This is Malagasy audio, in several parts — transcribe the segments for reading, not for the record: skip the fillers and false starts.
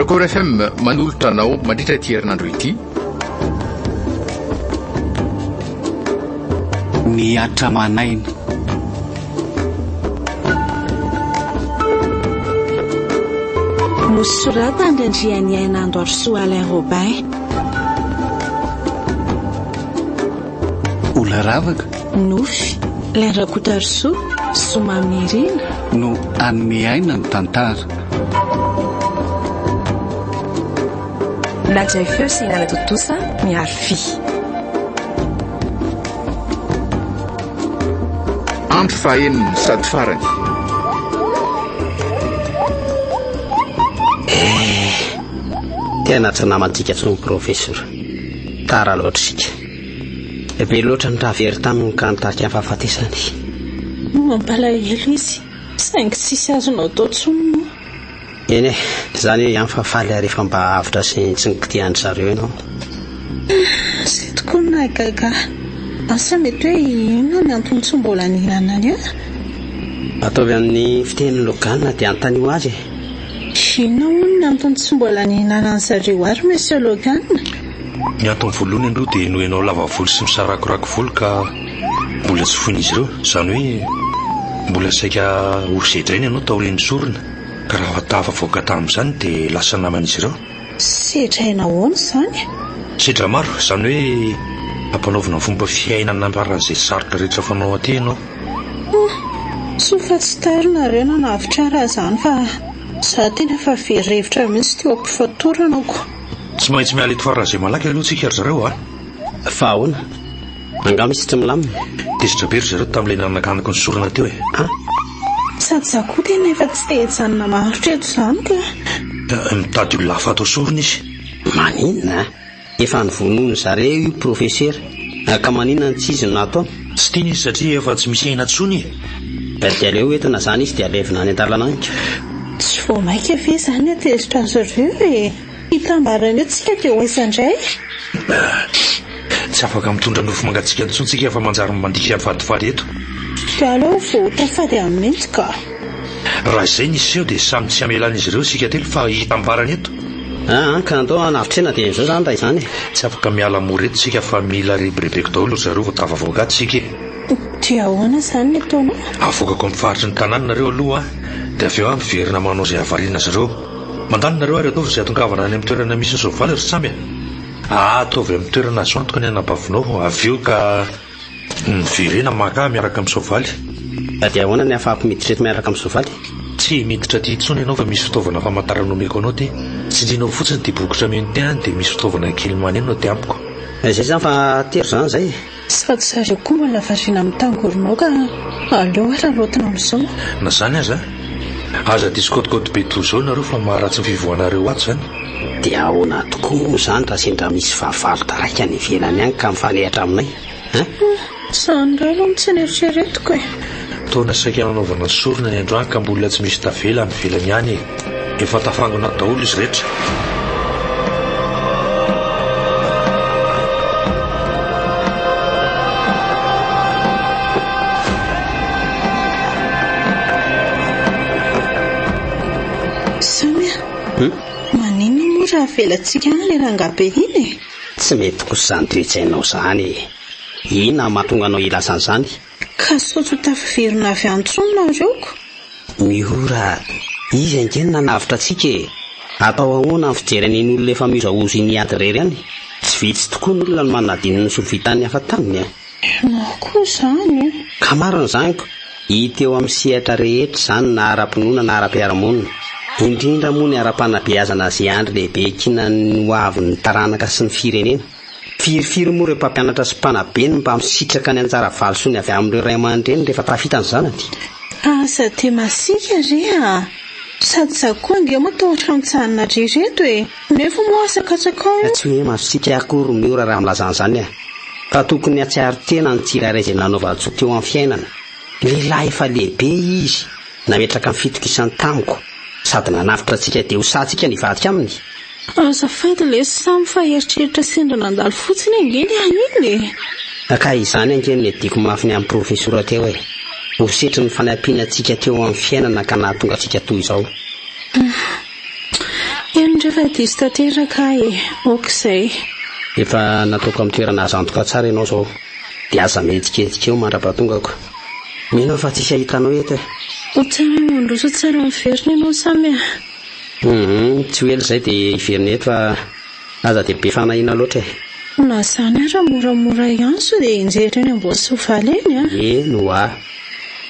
Record FM manolotra anao mandritra ity herinandro ity. Miatra manaina. Nosorata andriandrian'ny ainandro Arsoa Alain Robin. Ola ravaka. Nofy Alain Rakota Arsoa Somamirina no anome aina ny tantara. Nadia Feu sy Nana Totosa miaro fi. Andro fahaenina sady farany. Tena tsy namantsika tsony professeur. Tara loatra sika. Be loatra ny ravery taminy kantarika ny fahafatesany. Mampalahelo izy. Saingy tsisy azonao tao tsony. Eny zany hoe amin'ny fahafaly rehefa mba avitra sy tsy nikitihan'ny zareo ianao. Sy tokoa nagaga. Asa mety hoe ino ny antony tsy mbola nihinanany eo? Ataovy amin'ny fiteny Logana dia antany ho azy. Ino ny antony tsy mbola nihinanany zareo ary Monsieur Logana? Ny antony voalohany aloha dia noho ianao lava volo sy misarakorako volo ka mbola tsy foin'izy ireo. Izany hoe mbola saika hosedrainy ianao taorian'ny sorona. Ka raha tafavoaka tamin'izany dia lasa naman'izy ireo. Sedraina ahoana izany? Sedra maro, izany hoe ampanaovina fomba fiainana ambaran'izay sarotra rehetra fanao aty ianao. Sofa tsy tarinareo nanavitra raha izany fa za tena efa verevitra mihitsy teo ampifatorana ko. Tsy maintsy miala eto faran'izay malaky aloha tsika ry zareo a. Fa ahoana? Angamba misy tsy milamina. Tezitra be ry zareo tamin'ilay nanakanako ny sorona teo e. Sady za koa tena efa tsy tehijanona maharitra eto izany ka. Mitady olona hafa atao sorona izy. Maninona? Efa nivonoiny zareo io professeur. Ka maninona tsy izy natao? Tsy tiany izy satria efa tsy misy aina tsony. Dia aleo entina izany izy dia alevina any an-dalananka. Tsy vao maika ve izany atezitra zareo e? Hitambarana eo tsika dia ho isan-dray. Tsy afaka mitondra nofo mangatsika ny tsontsika efa manjary mandika fadifady eto. Ka aleo vao tafady amin'intsy ka. Raha izay nisy eo dia samy tsy amelan'izy ireo sika telo fa hitambarana eto. Ka natao anavitrena dia izao izany raha izany. Tsy afaka miala mora eto sika fa mila riberebeko daholo zareo vao tafavoaka ato sika. Dia ahoana izany ny ataonao? Avokako amin'ny faritry ny tanàna nareo aloha dia avy eo miverina manao izay havariana zareo. Mandany nareo ary ataovy izay atongavana any amin'ny toerana misy ny soavaly ry samy. Ataovy amin'ny toerana azo antoka ny anabavinao avy eo ka miverena maka miaraka amin'ny soavaly. Dia ahoana ny afahako miditra eto miaraka amin'ny soavaly? Tsy miditra ty intsony ianao fa misy fitaovana famantarana omeko anao ty. Tsy dinao fotsiny dia bokotra meno ty any dia misy fitaovana kely maneno ty amiko. Izay izany fa tery izany izay. Sady zareo koa mbola variana mitangoronao ka aleo ara loatra amin'izao. Na izany aza aza disy kôtikôty be toy izao nareo fa maharatsy ny fivoanareo ato izany. Dia ahoana tokoa izany raha sendra misy fahavalo taraiky any ivelany any ka mifalehatra aminay. Izany indray aloha tsy nieritreretiko e. Taona saika nanaovana sorona ny androany ka mbola tsy misy tavela amin'ny velany any. Efa tafangona daholo izy rehetra. Manina moa raha velantsika ilay rangabe iny e? Tsy mety kosa izany toetsainao izany. Ina mahatonga anao ilasan'izany? Ka saotra tafiverina avy antsonona ireoko. Mihora, izy angeny nanavitra antsika e. Atao ahoana ny fijeren'ny olona efa mizaozo iny ady rery any. Tsy vitsy tokoa ny olona no manadininy ny sovitany hafa taminy. Na koa izany. Ka marina izanyko. Hita eo amin'ny sehatra rehetra izany na ara-pinoana na ara-piaramonina. Indrindra moa ny ara-panabeazana izay andro lehibe kina ny hoavin'ny taranaka sy ny firenena. Firifiry moa ireo mpampianatra sy mpanabe ny mba misitraka ny anjara valosony avy amin'ireo ray aman-dreny rehefa tafitany zanany. Asa dia masika re a. Sady za koa ange moa tao ohatran'ny reto e. Nefa moa asakatsakao. Tsy hoe masika akory miora raha milazan'izany a. Ka tokony atsiaro tena ny tsirairay izay nanaovantsika teo amin'ny fiainana. Lehilahy efa lehibe izy, nametraka amin'ny fitokisany tamiko. Sady nanavitra antsika dia ho satsika nivadika aminy. Azafady ilay samy fa eritreritra sendra nandalo fotsiny angeny aniny e. Ka izany angeny ny diako mafy ny amin'ny profesora teo e. Ho setry ny fanampiana antsika teo amin'ny fiainana ka nahatonga antsika toy izao. eny rehefa diso tanteraka okizay efa nataoko amin'ny toerana azo antoka tsara ianao zao dia aza mihetsiketika eo mandra-patongako mino fa tsisy ahitanao eto ho tsara mandroso tsara miverina ianao samy tsy ho ela izay dia iverina eto fa aza dia be fanahina loatra na zany ara moramora ianso dia injery eny Ambohisovaly eny no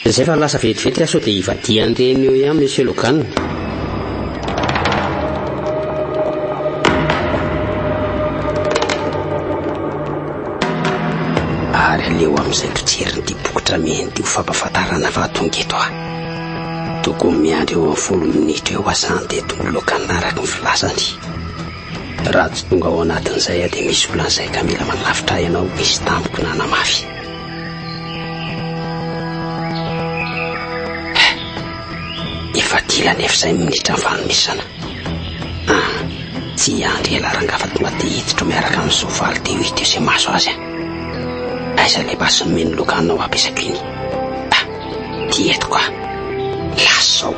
izay fa lasa vetivety aso dia ivadian'ireny eo ihany Monsieur Logan ary aleo amin'izay potseriny ty bokotra miheny ty ho fampafantarana fa tonga eto tokony miandry eo amin'ny 10 minitra eo asany dia tonga Logan araka ny filasany raha tsy tonga ao anatin'izay dia misy olan'izay ka mila manafitra ianao misy tampoky na namafy efa dilany ef'izay minitra ny vanomesana tsy andry ela rangafa tonga dia hiditra miaraka amin'ny soavaly dia hita eo izay maso azy aiza le basy nomeny Loganao apesako iny ty eto ka lasao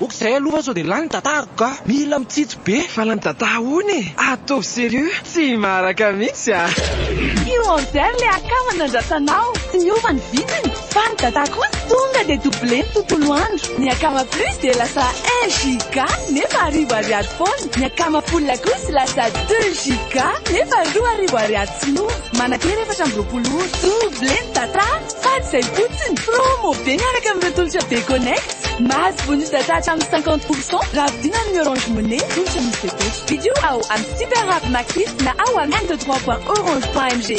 okizay aloha sao dia lany tataro ka mila mitsito be fa lany tata ony ataovy sérieux tsy maraka mihitsy io amizay le akama nandrasanao tsy miova ny vidiny fa ny tata koa tonga dia doublé ny tontolo andro ny akama plus dia lasa 1 giga nefa 1000 foana ny akama polina kosa lasa 2 giga nefa 2000 sinoa manakely efatra amby 20 doublé ny tata fady izay fotsiny promo be miaraka amin'ny tolotra be connect mahazo bonus data hatramin'ny 50% raha vidina amin'ny Orange Money tolotra misy tetesy vidéo ao amin'ny super app Maxis na ao amin'ny 123.orange.mg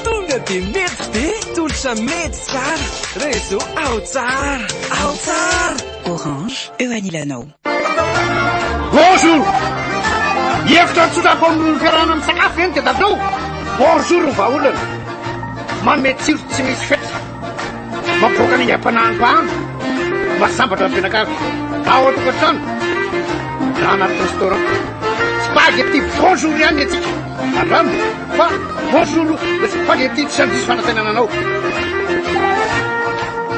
tonga dia mety be tolotra mety tsara réseau ao tsara Orange eo anilanao bonjour efitra tsotrako amin'ny fiarahana amin'ny sakafo eny dia daveo bonjour ny vahaolana manome tsiro tsy misy feta mampivoaka ny ampanaham-pahamy masambatra ampianakavy ao atokantrano na anaty restaurant spaghetti bonjour ihany atsika arano fa bonjour le spaghetti tsy andiso fanantenananao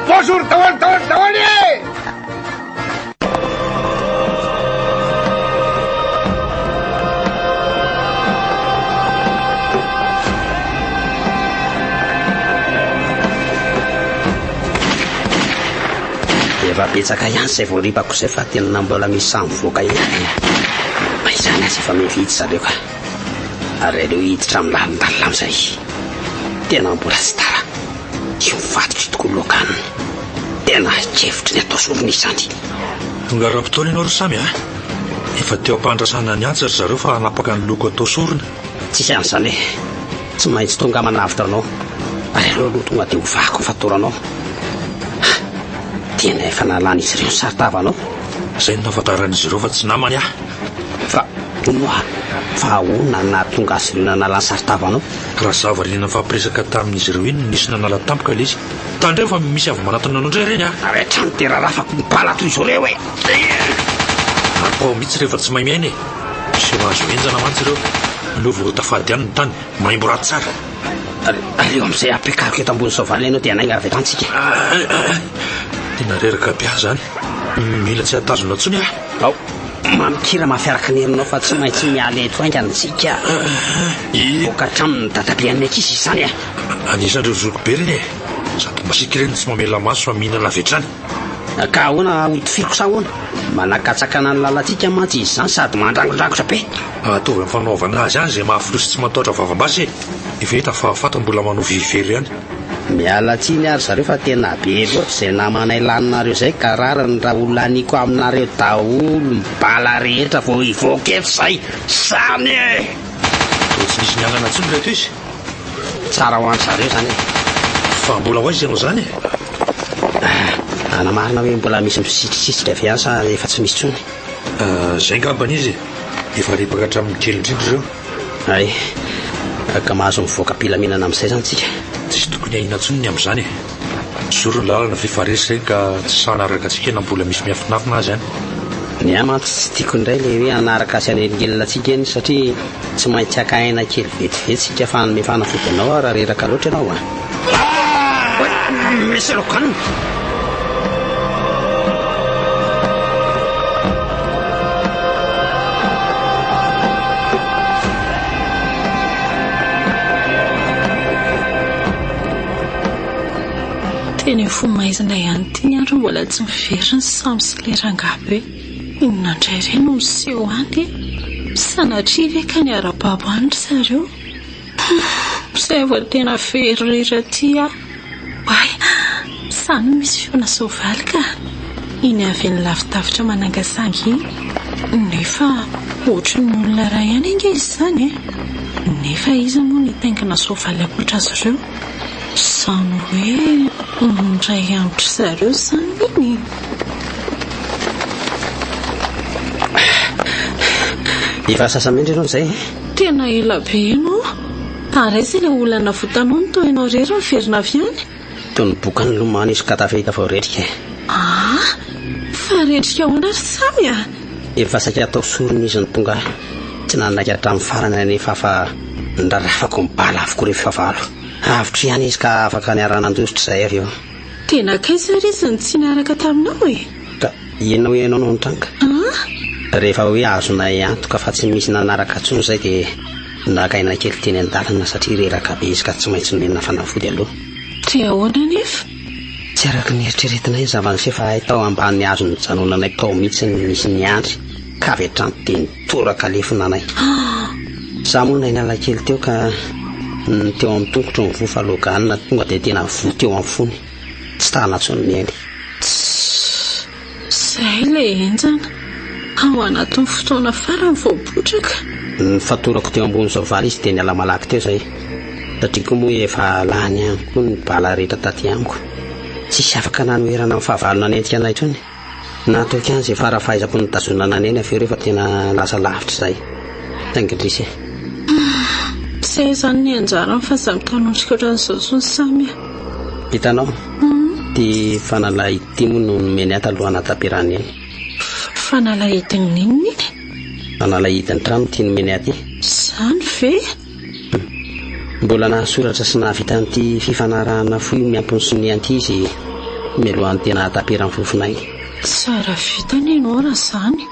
bonjour daholy efa betsaka ihany izay voaripako izay fa tena mbola misy samy voaka ihany maizany azy efa mividy zareo ka ary aleo hiditra amin'ny lalindalina amin'izay tena mbola tsy tara io mivadika tokoa Logan tena kevitry ny atao sorony izany ngaram-potoana ianao ry samy efa teo ampandrasana ny antsy ry zareo fa hanapaka ny loko atao sorona tsisy an'izany tsy maintsy tonga manavitra anao ary aleo aloha tonga dia hovako ny fatoranao tena efa nalana izy ireo ny saritavanao izay nafantaran'izy ireo fa tsy namany fa tonoa fa ahona na tonga azy ireo nanalany saritavanao raha zavarina fampiresaka tamin'izy ireo iny nisy nanala tampoka le izy tandreo fa misy avy manatona anao indray ireny rehetra mitera rafako mipalato izy ireo apao mihitsy rehefa tsy mahay miaina sy mahazo enjana mantsy ireo novo tafady ihany ny tany maimbo raty tsara aleo amin'izay ampiakariko eto ambony soavaly ianao dia anainga avy etantsika tena reraka be ahy zany mila tsy hatazona ntsony ao mamikira mahafiaraka ny herinao fa tsy maintsy miala eto ainganitsika voka hatramin'ny dadabean'ny akisy izany anisan'ireo zoko be reny sady masika ireny tsy mamela maso fa mihinana avetrany ka ahoana hotifiriko sa ahoana manakatsakana ny lalantsika mantsy izy izany sady mandrangondragotra be atovy amin'ny fanaovana azy any izay mahafilosy tsy mataotra vavambasy efa hita fa fata mbola manao vivery ihany miala tsiny ary zareo fa tena be loatra izay namanay laninareo izay ka rarany raha olona aniko aminareo daholo mibala rehetra vao ivoaka eto izay zany tsy nisy nianana ntsony reto izy tsara ho andry zareo zany fa mbola ho aizy ianao zany anamarina hoe mbola misy misitrisitsitra avy any sa efa tsy misy tsony izay ngambana izy efa ripaka hatramin'ny kely indrindra ireo ay ka mahazo mivoaka mpilaminana amin'izay zany tsika tsisy tokony ahina ntsony ny amin'izany zoro ny lalana fifaresy izay ka tsy sanaraka atsika na mbola misy miafinafina azy any ny amantsy tsy tiako indray le hoe anaraka asy anelingelyna atsika eny satria tsy maintsy akaina kely vetivety sika fa nome fanafody anao raha reraka loatra ianao misy Logan Teny fo maizina ihany ty ny andro mbola tsy miveriny samy sy le rangabe. Inona indray ireny no miseho any? Sanatria ve ka niara-babo andry zareo? Izay vao tena feririra ty aho. Wai, samy misy fiona soavaly ka. Iny avy ny lavitavitra manangasangy iny. Nefa ohatry ny olona iray ihany inge izy izany. Nefa izy moa nitaingina soavaly apotra azy ireo. Izany hoe ndray andro zareo izany iny. Efa sasamendry ianao izay? Tena ela be ianao. Ary izay ilay olana votanao no toa ianao rery miverina avy any? Toy ny boka ny lomana izy ka tafahita vao retrika. Fa retrika ahoana ry samy a? Efa saika atao sorony izy ny tonga. Tsy nanaiky hatramin'ny farany nefa fa ndrarafako mibala avoko rehefa valo. Avitra ihany izy ka afaka niarana andositra izay avy eo. Tena kaiza ry izy ny tsy niaraka taminao e? Ka ianao ianao no nitranga. Rehefa hoe azonay antoka fa tsy misy nanaraka intsony izay dia nakaina kely teny an-dalana satria reraka be izy ka tsy maintsy menina fanafody aloha. Dia ahoana nefa? Tsy araka ny eritreretina izy zavany fa tao ambany hazo ny janonanay tao mihitsy nisy ny andry ka avy hatrany dia nitoraka lefonanay. Za moa nay nala kely teo ka teo amin'ny tongotro ny vofa loganina tonga dia tena vo teo amin'ny fony tsy tanatsony miainy. Izay ilay enjana ao anatin'ny fotoana farany voabotraka. Ny fatorako teo ambony soavaly izy dia niala malaky teo izay satria koa moa efa lany ihany koa ny bala rehetra taty amiko. Tsisy afaka nanoherana amin'ny fahavalona nentika anay intsony. Natoky any izay farafahaizako ny tazonana neny avy eo rehefa tena lasa lavitra izay. Tangidrisy. Izay izany ny anjara ny fahazamitanotrika ohatran'izao sy ny samy. Hitanao? Dia fanalahity moa no nomeny ahy taloha anatam-piarana eny. Fanalahidiny ninona iny? Fanalahidiny trano tia nomeny ahy ty. Izany ve? Mbola nahasoratra sy nahavita an'ity fifanarahana fohy miampony sy ny ankizy mialohan'ny tena hataperany fofonay. Tsara vitany ianao raha izany.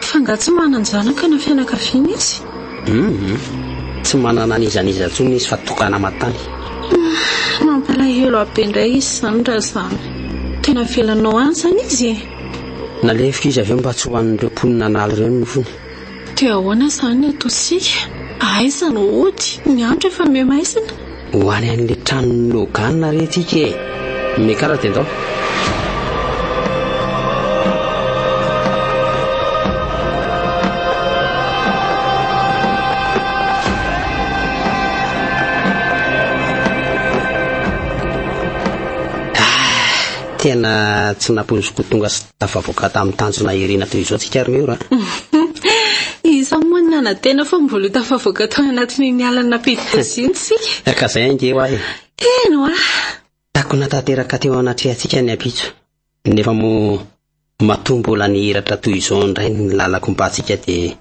Fa nga tsy manan-janaka na fianakaviana izy? Tsy manana an'izaniza intsony izy fa tokana matany. Mampalahelo abe indray izy izany raha izany. Tena velanao any izany izy? Nalefika izy avy eo mba tsy ho an'ireo mponina nalo ireo no fony. Dia ahoana izany atosika? Aiza no ody? Ny andro efa memaizina? Ho any an'ilay tranony loganina rehetika e. Mekara dia andao. Tena tsy naponjoko tonga sy tafavoaka tamin'ny tanjona irina toy izao tsika ry eo raha. Iza moa nana tena fa mbola tafavoaka tao anatin'ny alana pidipoziny sika. Ka izay ange ho ahy. Eno a? Tako natateraka teo anatrehantsika ny apitso. Nefa moa matombola ny hiratra toy izao indray ny lalako mbatsika dia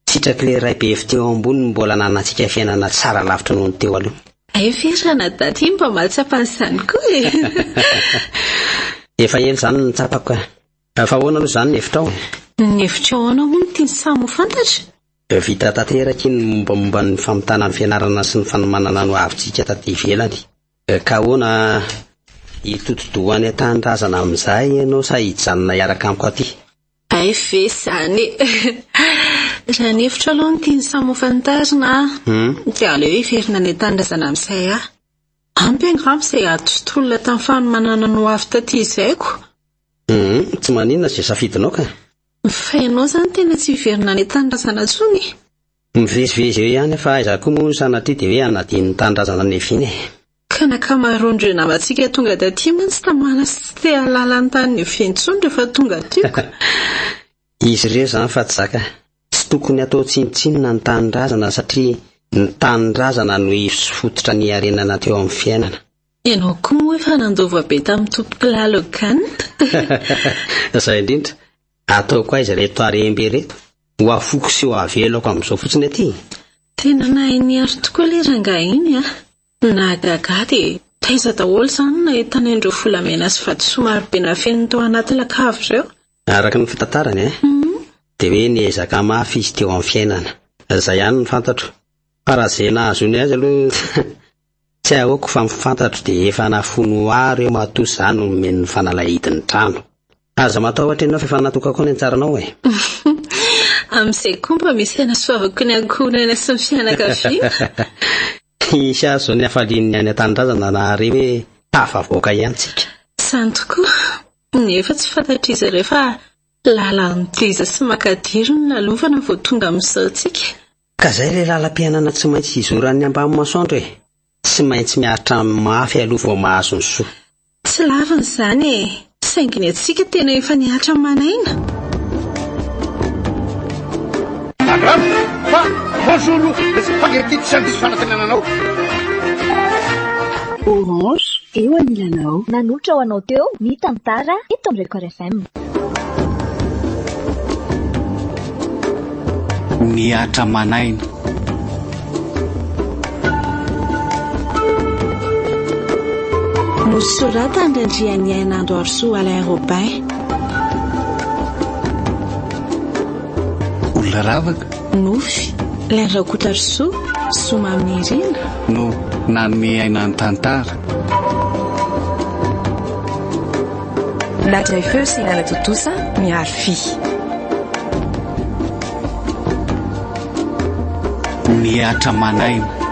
sitraky le ray be teo ambony mbola nanantsika fiainana tsara lavitra noho ny teo aloha. Ay firana daty mba mahatsapanyizany koa e. Efa ela izany ny tsapako ka. Fa ahoana aloha izany ny hevitrao? Ny hevitra ahoana moa no tiany samy ho fantatra? Vita tanteraka iny mombamomba ny famitana ny fianarana sy ny fanomanana no avintsika taty ivelany. Ka ahoana itotodohany an-tanindrazana amin'izay ianao sa hijanona hiaraka amiko aty? Ay ve izany raha ny hevitra aloha no tiany samy ho fantarina dia aleo hiverina ny an-tanindrazana amin'izay aho. Ampy angamba izay atostolona tamin'ny fanomanana no avy taty izaiko. Tsy maninona izay safidinao ka. Fa ianao izany tena tsy hiverina ny tanindrazana intsony. Mivezivezy eo ihany fa aiza koa moa sanatria dia hoe anadiny ny tanindrazana ny eviny. Ka nakamarondro eo namantsika tonga daty mantsy tamana sy tsy te halala ny tany eventsony rehefa tonga tiako. Izy ireo izany fa tsy zaka. Tsy tokony atao tsinitsinina ny tanindrazana satria ny tanindrazana no fototra ny harenana teo amin'ny fiainana. Ianao koa moa efa nandova be tamin'ny tompoky lalogana. Izay indrindra. Ataoko aiza reto arembe reto ho afoko sy ho avelako amin'izao fotsiny aty. Tena nahay niaro tokoa ilay rangahy iny a. Nahagaga dia taiza daholo izany nahitana indreo volamena sy vato somary be nafeniny tao anaty lakavy ireo. Araka ny fitantarany dia hoe niezaka mafy izy teo amin'ny fiainana. Izay ihany ny fantatro. Fa raha izay nahazony azy aloha tsy ahoko fa mifantatro dia efa nafono ary eo matoy izany no men'ny fanalahidin'ny trano. Aza matahotra ianao fa efa natokako ny antsaranao e. Amin'izay koa mba misy tena soavako ny ankohonana sy ny fianakaviana. Isy azo ny hafalian'ny any an-tanindrazana na re hoe tafavoaka ihany tsika. Izany tokoa. Nefa tsy fantatra izy ireo fa lalan'ny diza sy makadiro no nalovana vao tonga amin'izao tsika. Ka izay ilay lalam-piainana tsy maintsy izoran'ny ambany masoandro e. Tsy maintsy miaritra mafy aloha vao mahazo ny soa. Tsy lavana izany e. Saingy ny antsika tena efa niaritra manaina. Fa bonjour, le spaghetti tsy andisy fanatenananao. Orange, eo anilanao. Nanotra ho anao teo ny tantara eto amin'ny Record FM. Niatra manaina. Nosorata andrendrian'ny Ainandro Arsoa Alain Robin. Olona ravaka. Nofy, Alain Rakota Arsoa, Soma Mirina. No nanome aina ny tantara. Ladray feo sy Nana Totosa miaro Fy. Niatra manaina.